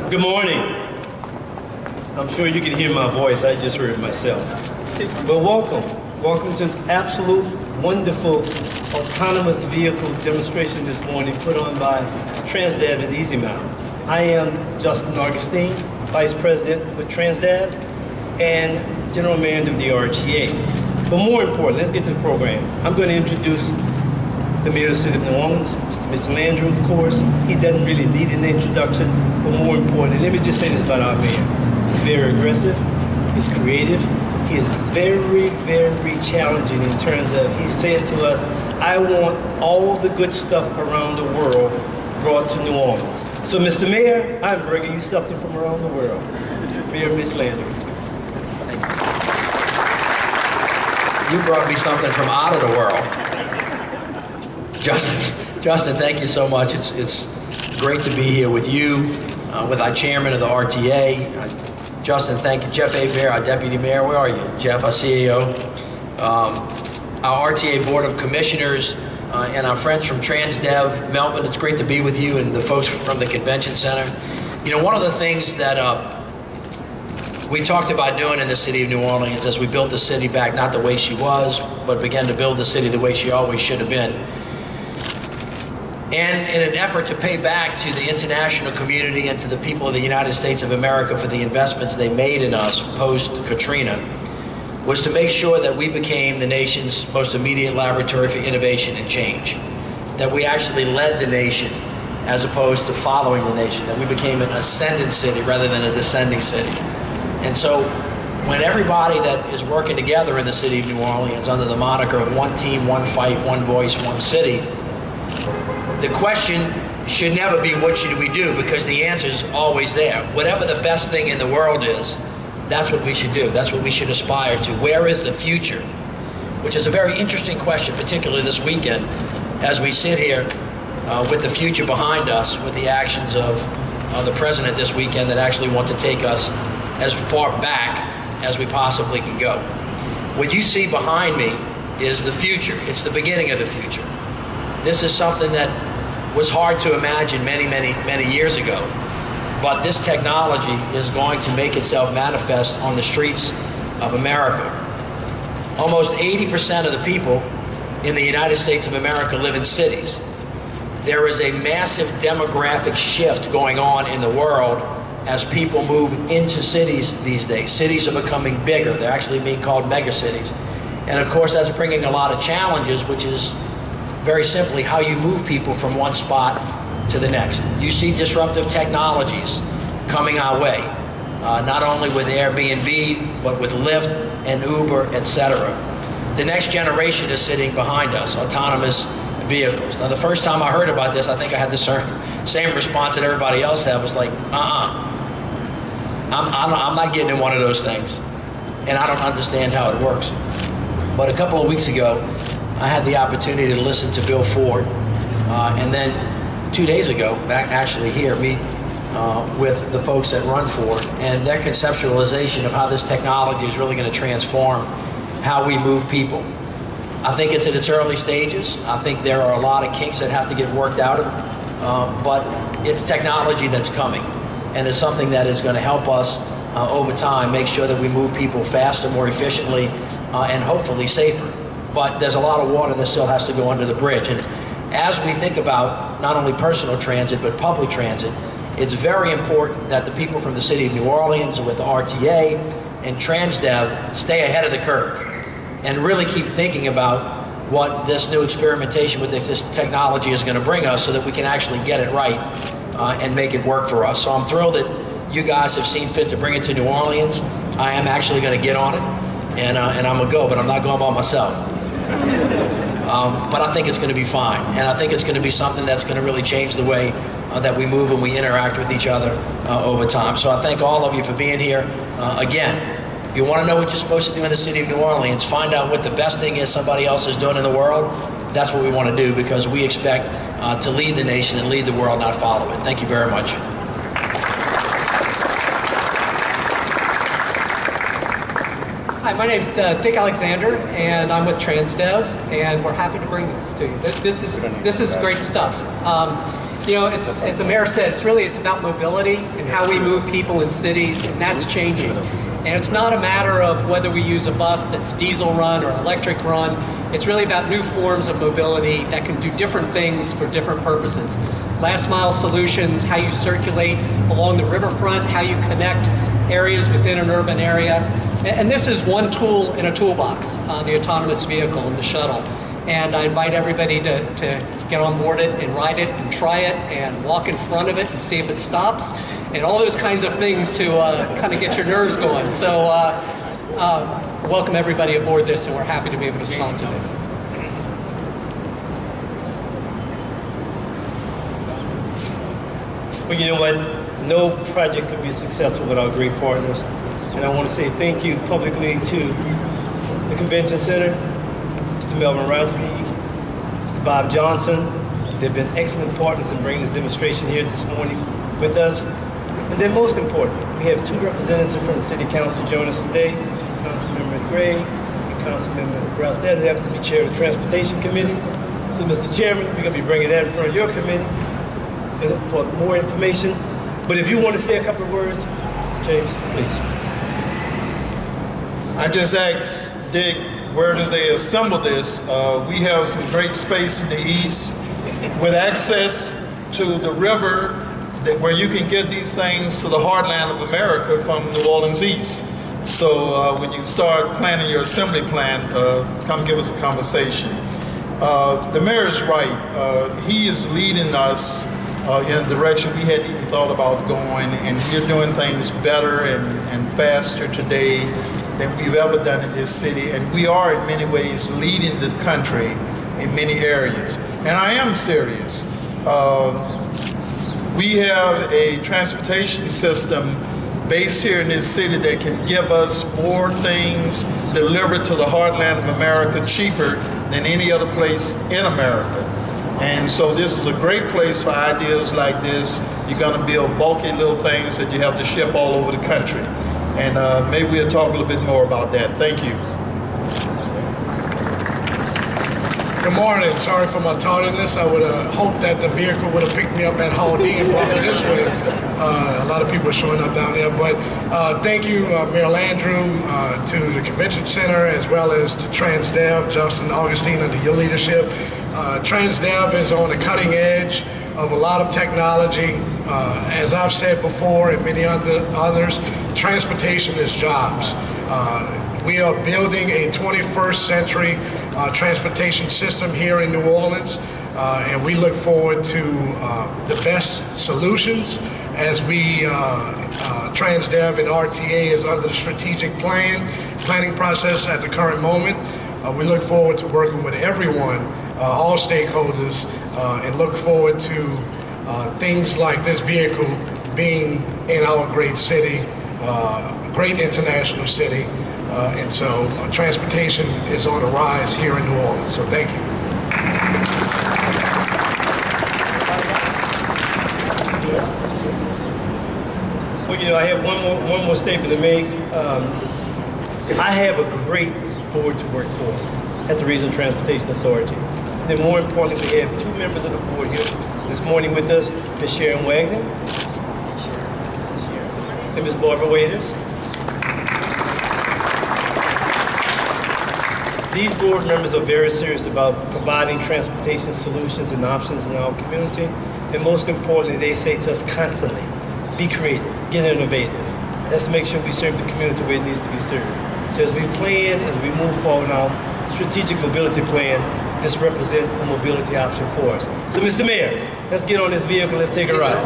Good morning. I'm sure you can hear my voice. I just heard it myself. But welcome. Welcome to this absolute wonderful autonomous vehicle demonstration this morning put on by Transdev and EasyMount. I am Justin Augustine, Vice President for Transdev and General Manager of the RTA. But more important, let's get to the program. I'm going to introduce the Mayor of the City of New Orleans, Mr. Landrieu, of course. He doesn't really need an introduction, but more important, let me just say this about our mayor. He's very aggressive, he's creative, he is very, very challenging in terms of, he said to us, I want all the good stuff around the world brought to New Orleans. So, Mr. Mayor, I'm bringing you something from around the world. Mayor Ms. Landrieu. You brought me something from out of the world. Justin, thank you so much. It's great to be here with you, with our chairman of the RTA. Justin, thank you. Jeff Abear, our deputy mayor. Where are you? Jeff, our CEO. Our RTA board of commissioners, and our friends from Transdev. Melvin, it's great to be with you, and the folks from the convention center. You know, one of the things that we talked about doing in the city of New Orleans as we built the city back, not the way she was, but began to build the city the way she always should have been. And in an effort to pay back to the international community and to the people of the United States of America for the investments they made in us post-Katrina, was to make sure that we became the nation's most immediate laboratory for innovation and change. That we actually led the nation as opposed to following the nation. That we became an ascendant city rather than a descending city. And so when everybody that is working together in the city of New Orleans under the moniker of one team, one fight, one voice, one city, the question should never be what should we do, because the answer is always there. Whatever the best thing in the world is, that's what we should do. That's what we should aspire to. Where is the future? Which is a very interesting question, particularly this weekend, as we sit here with the future behind us, with the actions of the president this weekend that actually want to take us as far back as we possibly can go. What you see behind me is the future. It's the beginning of the future. This is something that was hard to imagine many years ago. But this technology is going to make itself manifest on the streets of America. Almost 80% of the people in the United States of America live in cities. There is a massive demographic shift going on in the world as people move into cities these days. Cities are becoming bigger. They're actually being called megacities. And of course, that's bringing a lot of challenges, which is very simply how you move people from one spot to the next. You see disruptive technologies coming our way, not only with Airbnb, but with Lyft and Uber, etc. The next generation is sitting behind us, autonomous vehicles. Now, the first time I heard about this, I think I had the same response that everybody else had, was like, I'm not getting in one of those things, and I don't understand how it works. But a couple of weeks ago, I had the opportunity to listen to Bill Ford, and then 2 days ago, back actually here, meet with the folks that run Ford, and their conceptualization of how this technology is really going to transform how we move people. I think it's in its early stages. I think there are a lot of kinks that have to get worked out, but it's technology that's coming, and it's something that is going to help us over time make sure that we move people faster, more efficiently, and hopefully safer. But there's a lot of water that still has to go under the bridge. And as we think about not only personal transit, but public transit, it's very important that the people from the city of New Orleans with the RTA and Transdev stay ahead of the curve and really keep thinking about what this new experimentation with this technology is going to bring us so that we can actually get it right and make it work for us. So I'm thrilled that you guys have seen fit to bring it to New Orleans. I am actually going to get on it, and I'm going to go, but I'm not going by myself. But I think it's going to be fine, and I think it's going to be something that's going to really change the way that we move and we interact with each other over time. So I thank all of you for being here. Again, if you want to know what you're supposed to do in the city of New Orleans, find out what the best thing is somebody else is doing in the world. That's what we want to do, because we expect to lead the nation and lead the world, not follow it. Thank you very much. Hi, my name's Dick Alexander, and I'm with Transdev, and we're happy to bring this to you. This is great stuff. You know, it's, as the mayor said, it's about mobility and how we move people in cities, and that's changing. And it's not a matter of whether we use a bus that's diesel run or electric run. It's really about new forms of mobility that can do different things for different purposes. Last mile solutions, how you circulate along the riverfront, how you connect areas within an urban area. And this is one tool in a toolbox, the autonomous vehicle and the shuttle. And I invite everybody to get on board it and ride it and try it and walk in front of it and see if it stops and all those kinds of things to kind of get your nerves going. So welcome everybody aboard this, and we're happy to be able to sponsor this. Well, you know what? No project could be successful without great partners. And I want to say thank you publicly to the Convention Center, Mr. Melvin Rodriguez, Mr. Bob Johnson. They've been excellent partners in bringing this demonstration here this morning with us. And then most important, we have two representatives from the City Council join us today, Councilmember Gray and Councilmember Browsett, who happens to be chair of the Transportation Committee. So, Mr. Chairman, we're going to be bringing that in front of your committee for more information. But if you want to say a couple of words, James, please. I just asked Dick, where do they assemble this? We have some great space in the east with access to the river where you can get these things to the heartland of America from New Orleans east. So when you start planning your assembly plan, come give us a conversation. The mayor is right. He is leading us in a direction we hadn't even thought about going, and we're doing things better and faster today than we've ever done in this city, and we are in many ways leading this country in many areas. And I am serious. We have a transportation system based here in this city that can give us more things delivered to the heartland of America cheaper than any other place in America. And so this is a great place for ideas like this. You're going to build bulky little things that you have to ship all over the country. And maybe we'll talk a little bit more about that. Thank you. Good morning. Sorry for my tardiness. I would have hoped that the vehicle would have picked me up at Haldane and brought me this way. A lot of people are showing up down there. But thank you, Mayor Landrieu, to the Convention Center, as well as to Transdev, Justin, Augustine, under your leadership. Transdev is on the cutting edge of a lot of technology. As I've said before and many others, transportation is jobs. We are building a 21st century transportation system here in New Orleans, and we look forward to the best solutions as we, Transdev and RTA is under the strategic planning process at the current moment. We look forward to working with everyone, all stakeholders, and look forward to things like this vehicle being in our great city, great international city. And so transportation is on the rise here in New Orleans. So thank you. Well, you know, I have one more statement to make. I have a great board to work for at the Regional Transportation Authority. Then more importantly, we have two members of the board here this morning with us, Ms. Sharon Wagner and Ms. Barbara Waiters. These board members are very serious about providing transportation solutions and options in our community. And most importantly, they say to us constantly, be creative, get innovative. Let's make sure we serve the community where it needs to be served. So as we plan, as we move forward now, strategic mobility plan, this represents a mobility option for us. So Mr. Mayor, let's get on this vehicle, let's take a ride.